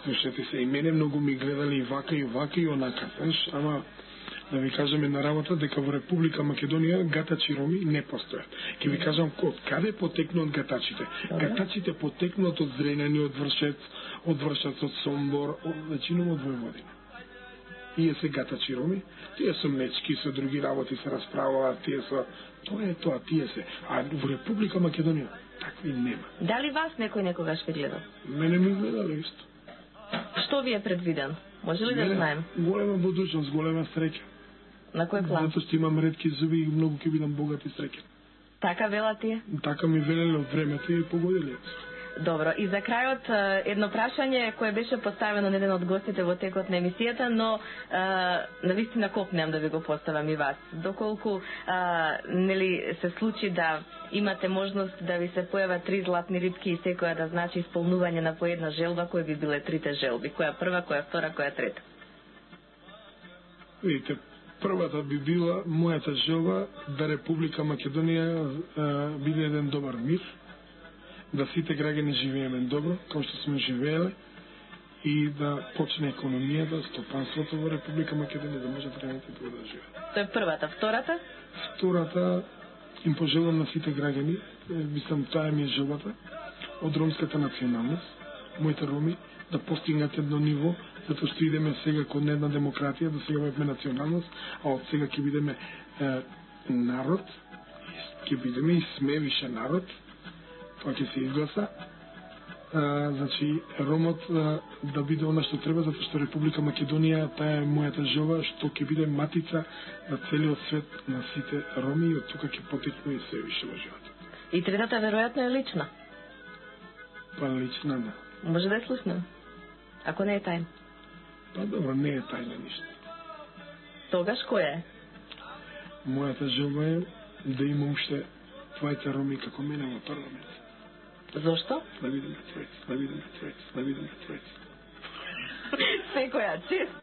слушате се, и мене многу ми гледали и вака и онака, знаеш, ама да ви кажеме на работа дека во Република Македонија гатачи роми не постојат. Ќе ви кажам од каде потекнуваат гатачите. Гатачите потекнуваат од Зренјани, од Вршац, од Сомбор, веćinom од Војводина. Тие се гатачи роми, тие се мечки, со други работи се расправуваат, тие се тоа, тие се. А во Република Македонија такви нема. Дали вас некогаш ви гледал? Мене ми гледале исто. Што ви е предвиден? Може ли да знаем? Голема будучност, голема среќа. На кој план? Затоа што имам ретки зуби и многу ќе бидам богат и среќен. Така вела тие? Така ми велеле од времето и погодиле. Добро, и за крајот едно прашање кое беше поставено на еден од гостите во текот на емисијата, но навистина копнеам да ви го поставам и вас. Доколку нели се случи да имате можност да ви се појават 3 златни рибки и секоја да значи исполнување на по една желба, кои би биле 3 желби? Која прва, која втора, која трета? Видите, првата би била мојата желба да Република Македонија биде еден добар мир, да сите граѓани живееме добро, како што сме живееле, и да почне економијата, стопанството во Република Македонија, да може граѓаните да живеат. Тоа е првата. Втората? Втората, им пожелам на сите граѓани, мислам, таа ми е желбата, од ромската националност, моите роми, да постигнат едно ниво, затоа што идеме сега кон една демократија, до сега бевме националност, а од сега ќе бидеме народ, ќе бидеме и сме више народ, тоа ќе се изгласа. Значи, ромот да биде она што треба, затоа што Република Македонија, таа е мојата желба, што ќе биде матица на целиот свет на сите роми и од тука ќе потекне и се више во животот. И третата веројатно е лична. Па лична, да. Може да е слушнем, ако не е тајна. Па добро, не е тајна ништо. Тогаш која е? Мојата желба е да има уште твајца роми како мене во парламент. Зошто? Да видиме тројца. Секоја чест.